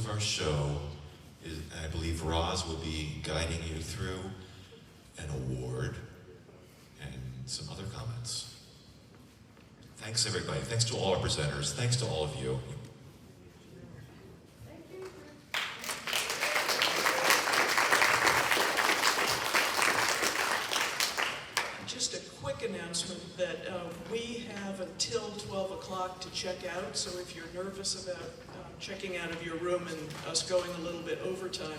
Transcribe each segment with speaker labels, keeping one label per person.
Speaker 1: of our show, I believe Roz will be guiding you through an award and some other comments. Thanks everybody, thanks to all our presenters, thanks to all of you.
Speaker 2: Just a quick announcement that we have until 12 o'clock to check out, so if you're nervous about checking out of your room and us going a little bit overtime,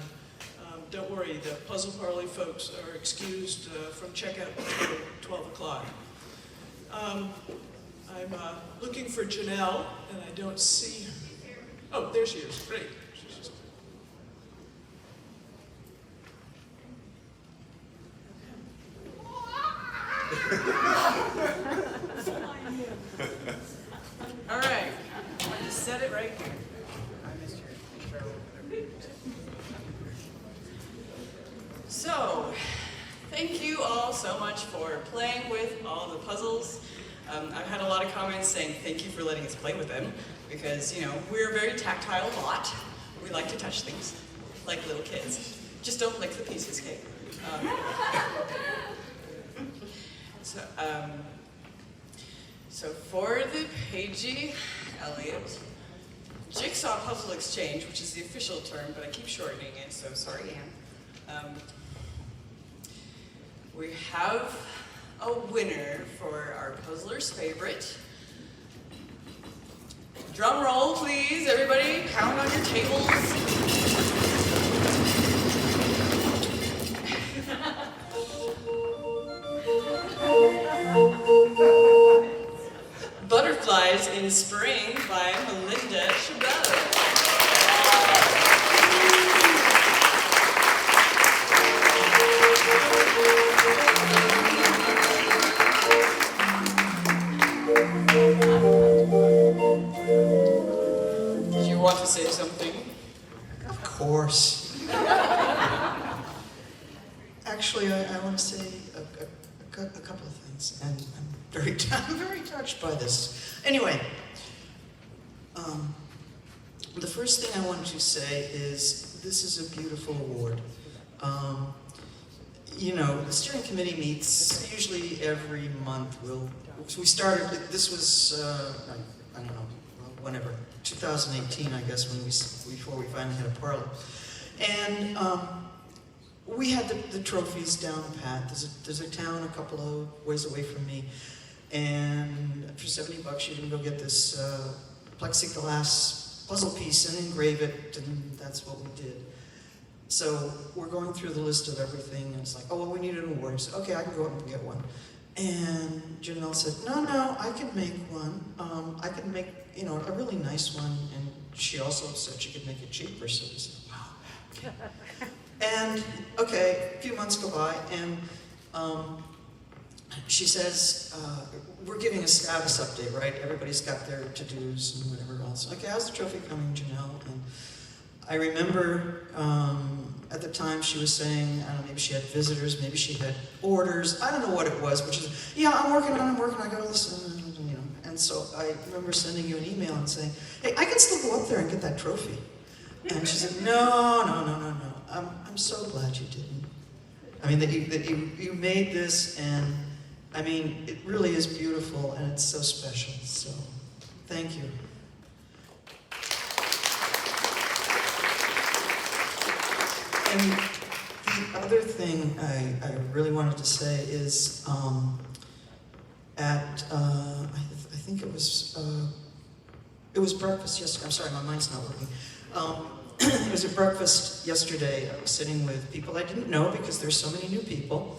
Speaker 2: don't worry, the Puzzle Parley folks are excused from checkout until 12 o'clock. I'm looking for Janell, and I don't see her. Oh, there she is, great. All right, I just set it right here. So, thank you all so much for playing with all the puzzles. I've had a lot of comments saying thank you for letting us play with them, because, you know, we're a very tactile lot. We like to touch things, like little kids. Just don't lick the pieces, Kate. So for the Pagey Elliott Jigsaw Puzzle Exchange, which is the official term, but I keep shortening it, so sorry, Anne. We have a winner for our puzzler's favorite. Drum roll, please, everybody. Pound on your tables. Butterflies in Spring by Melinda Shebell. Did you want to say something?
Speaker 3: Of course. Actually, I want to say a couple of things, and I'm very touched by this. Anyway, the first thing I wanted to say is this is a beautiful award. You know, the steering committee meets usually every month. We started. This was I don't know, whenever 2018, I guess, before we finally had a parley, and we had the trophies down pat. There's a town a couple of ways away from me, and for $70 you can go get this plexiglass puzzle piece and engrave it, and that's what we did. So we're going through the list of everything, and it's like, oh, well, we need an award. So, okay, I can go up and get one. And Janell said, no, I can make one. I can make, you know, a really nice one. And she also said she could make it cheaper. So we said, wow. And, okay, a few months go by, and she says, we're giving a status update, right? Everybody's got their to-dos and whatever else. Okay, how's the trophy coming, Janell? And I remember at the time she was saying, I don't know, maybe she had visitors, maybe she had orders, I don't know what it was, which is, yeah, I'm working, I got all this, you know. And so I remember sending you an email and saying, hey, I can still go up there and get that trophy. And she said, no. I'm so glad you didn't. I mean, that you made this, and I mean, it really is beautiful, and it's so special, so thank you. And the other thing I really wanted to say is I think it was breakfast yesterday. I'm sorry, my mind's not working. It was at breakfast yesterday. I was sitting with people I didn't know because there's so many new people,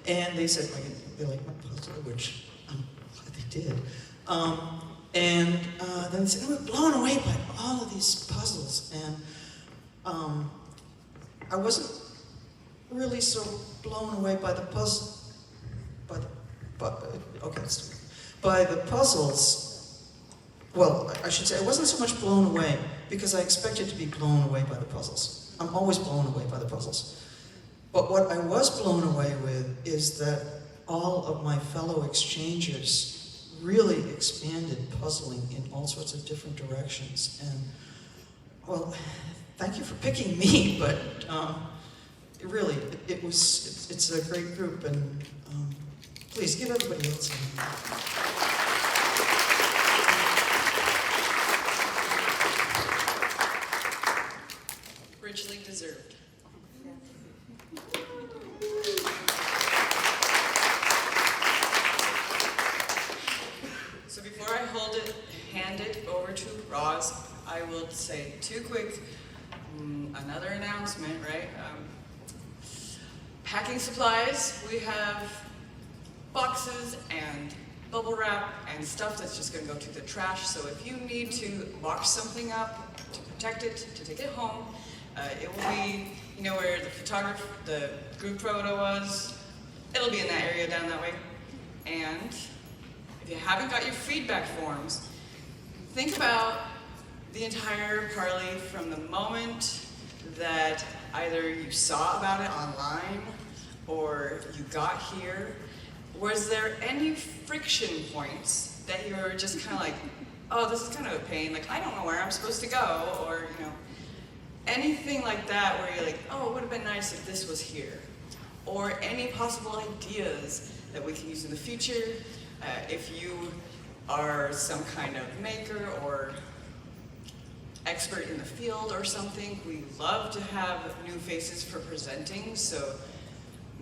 Speaker 3: and they said they like my puzzle, which I'm glad they did. And then they said, we're blown away by all of these puzzles, and I wasn't really so blown away by the puzzle, by the puzzles. Well, I should say I wasn't so much blown away because I expected to be blown away by the puzzles. I'm always blown away by the puzzles. But what I was blown away with is that all of my fellow exchangers really expanded puzzling in all sorts of different directions. And, well, thank you for picking me, but really, it's a great group, and please give everybody else a hand.
Speaker 4: Richly deserved. So before I hand it over to Roz, I will say two quick, another announcement, right? Packing supplies, we have boxes and bubble wrap and stuff that's just gonna go to the trash. So if you need to box something up, to protect it, to take it home, it will be, you know, where the group photo was. It'll be in that area down that way. And if you haven't got your feedback forms, think about the entire parley from the moment that either you saw about it online or you got here. Was there any friction points that you were just kind of like, oh, this is kind of a pain, like I don't know where I'm supposed to go, or you know, anything like that where you're like, oh, it would have been nice if this was here, or any possible ideas that we can use in the future. If you are some kind of maker or expert in the field or something, we love to have new faces for presenting, so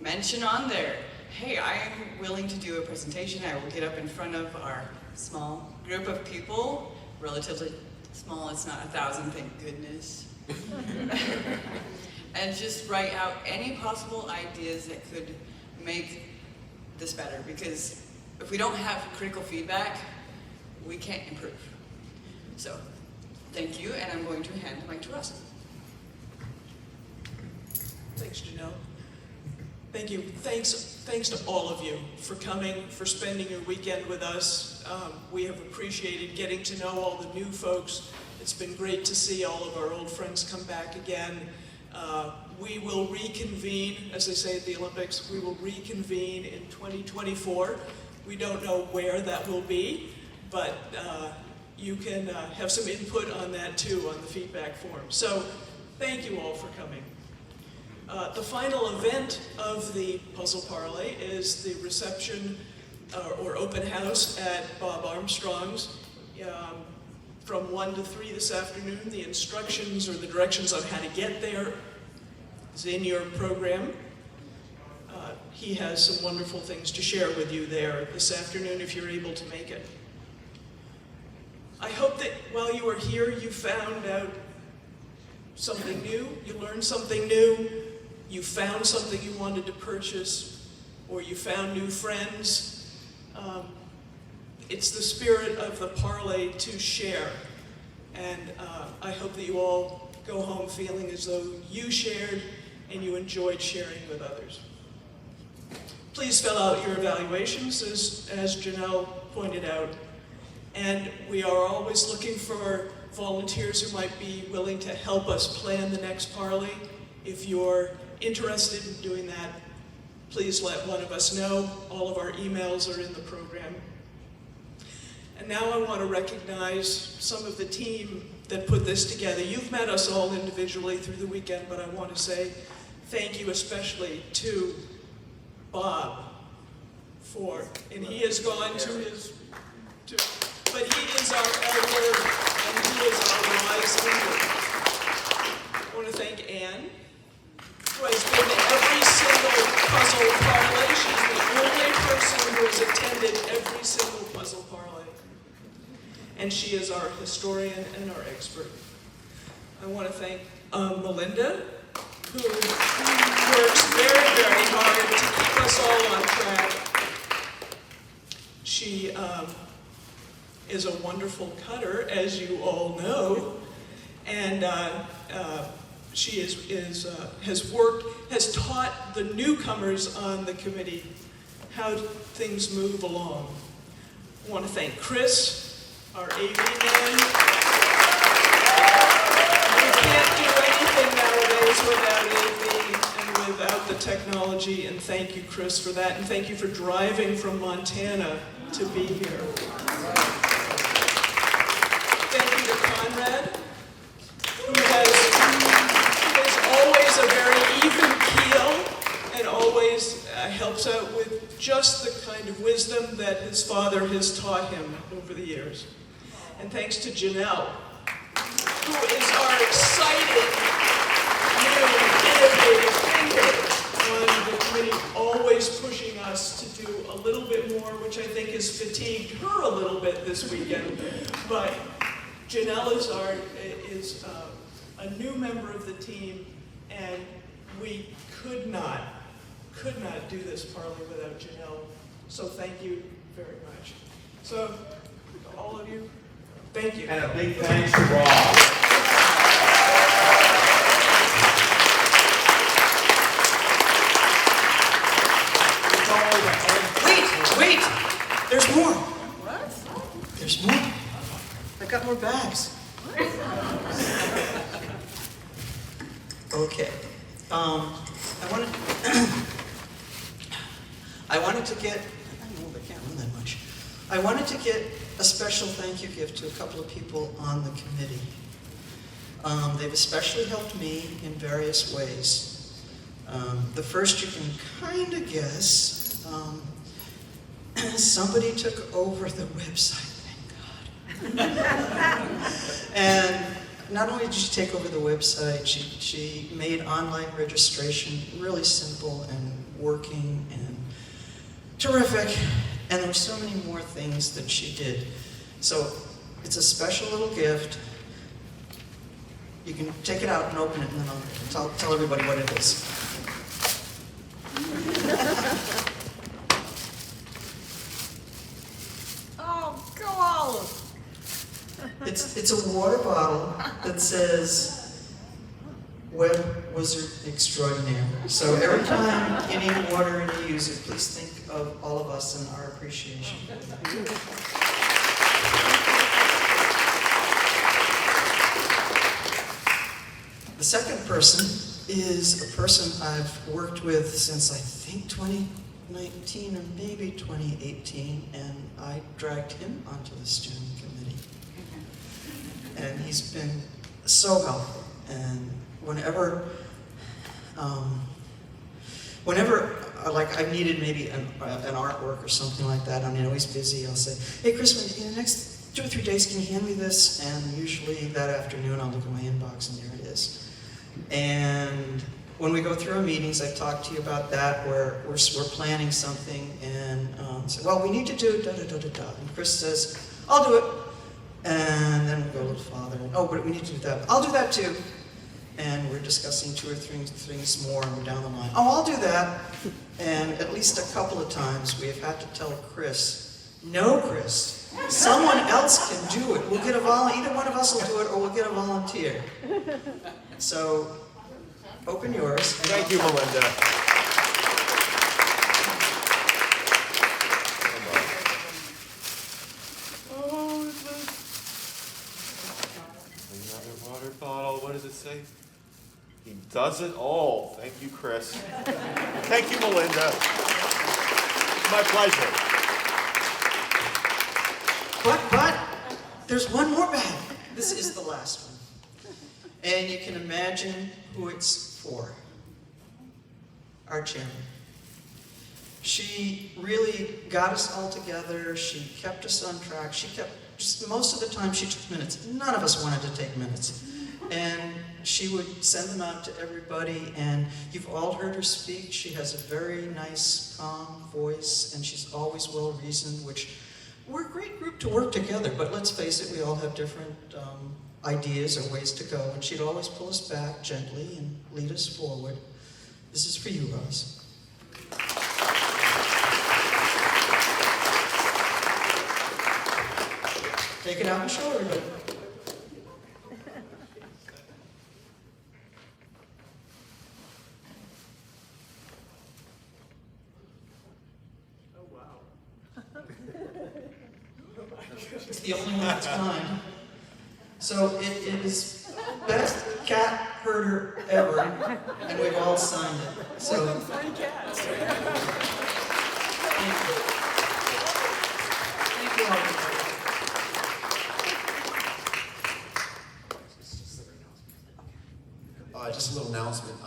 Speaker 4: mention on there, hey, I am willing to do a presentation. I will get up in front of our small group of people, relatively small, it's not 1,000, thank goodness. And just write out any possible ideas that could make this better, because if we don't have critical feedback, we can't improve. So, thank you, and I'm going to hand the mic to Russell.
Speaker 2: Thanks, Janelle. Thank you. Thanks to all of you for coming, for spending your weekend with us. We have appreciated getting to know all the new folks. It's been great to see all of our old friends come back again. We will reconvene, as they say at the Olympics, we will reconvene in 2024. We don't know where that will be, but you can have some input on that too, on the feedback form. So thank you all for coming. The final event of the Puzzle Parley is the reception or open house at Bob Armstrong's from 1 to 3 this afternoon. The instructions or the directions on how to get there is in your program. He has some wonderful things to share with you there this afternoon if you're able to make it. I hope that while you were here, you found out something new, you learned something new, you found something you wanted to purchase, or you found new friends. It's the spirit of the parley to share, and I hope that you all go home feeling as though you shared and you enjoyed sharing with others. Please fill out your evaluations, as Janelle pointed out, and we are always looking for volunteers who might be willing to help us plan the next parley. If you're interested in doing that, please let one of us know. All of our emails are in the program. And now I want to recognize some of the team that put this together. You've met us all individually through the weekend, but I want to say thank you especially to Bob and he has gone to his, but he is our elder and he is our wise leader. I want to thank Anne, who has been to every single puzzle parlay. She's the only person who has attended every single puzzle parlay. And she is our historian and our expert. I want to thank Melinda, who works very, very hard to keep us all on track. She is a wonderful cutter, as you all know, and she has taught the newcomers on the committee how things move along. I want to thank Chris, our AV man. We can't do anything nowadays without AV and without the technology, and thank you, Chris, for that, and thank you for driving from Montana to be here. Thank you to Conrad, who has just the kind of wisdom that his father has taught him over the years. And thanks to Janell, who is our exciting, new, innovative thinker on the committee, always pushing us to do a little bit more, which I think has fatigued her a little bit this weekend. But Janell is a new member of the team, and we could not do this Parley without Janell. So thank you very much. So, all of you, thank you.
Speaker 5: And a big thanks to Rob.
Speaker 3: Wait! There's more!
Speaker 4: What?
Speaker 3: There's more. I got more bags. Okay. I wanted to get, I can't run that much. I wanted to get a special thank you gift to a couple of people on the committee. They've especially helped me in various ways. The first you can kind of guess. Somebody took over the website, thank God. And not only did she take over the website, she made online registration really simple and working and terrific. And there were so many more things that she did. So it's a special little gift. You can take it out and open it, and then I'll tell everybody what it is.
Speaker 4: Oh, go Olive!
Speaker 3: It's a water bottle that says Web Wizard Extraordinaire. So every time you need water and you use it, please think of all of us and our appreciation. The second person is a person I've worked with since I think 2019 or maybe 2018, and I dragged him onto the steering committee. And he's been so helpful. And whenever like I needed maybe an artwork or something like that, I know he's busy, I'll say, hey Chris, in the next 2 or 3 days, can you hand me this? And usually that afternoon I'll look at my inbox and there it is. And when we go through our meetings, I talk to you about that, where we're planning something and say, well, we need to do da-da-da-da-da. And Chris says, I'll do it. And then we go a little farther. And, oh, but we need to do that. I'll do that too. And we're discussing 2 or 3 things more, and we're down the line. Oh, I'll do that. And at least a couple of times we have had to tell Chris, no, Chris, someone else can do it. We'll get either one of us will do it, or we'll get a volunteer. So, open yours.
Speaker 5: Thank you, Melinda.
Speaker 2: Oh,
Speaker 5: Another water bottle. What does it say? He does it all. Thank you, Chris. Thank you, Melinda. My pleasure.
Speaker 3: But, there's one more bag. This is the last one. And you can imagine who it's for. Our chairman. She really got us all together. She kept us on track. Most of the time she took minutes. None of us wanted to take minutes. And she would send them out to everybody, and you've all heard her speak. She has a very nice, calm voice, and she's always well-reasoned, which we're a great group to work together, but let's face it, we all have different ideas or ways to go, and she'd always pull us back gently and lead us forward. This is for you, Roz. Take it out and show everybody.
Speaker 2: oh wow.
Speaker 3: It's the only one of its kind. So it is best cat herder ever, and we've all signed it. So
Speaker 2: More than 3 cats.
Speaker 3: thank you all.
Speaker 6: Just a little announcement.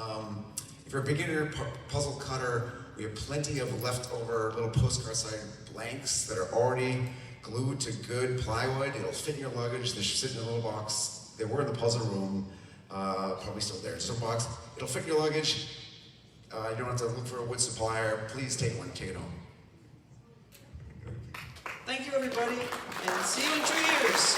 Speaker 6: If you're a beginner puzzle cutter, We have plenty of leftover little postcard size blanks that are already glued to good plywood. It'll fit in your luggage. They're sitting in a little box. They were in the puzzle room, probably still there. It's a box. It'll fit in your luggage. You don't have to look for a wood supplier. Please take one, take it home.
Speaker 3: Thank you, everybody, and see you in 2 years.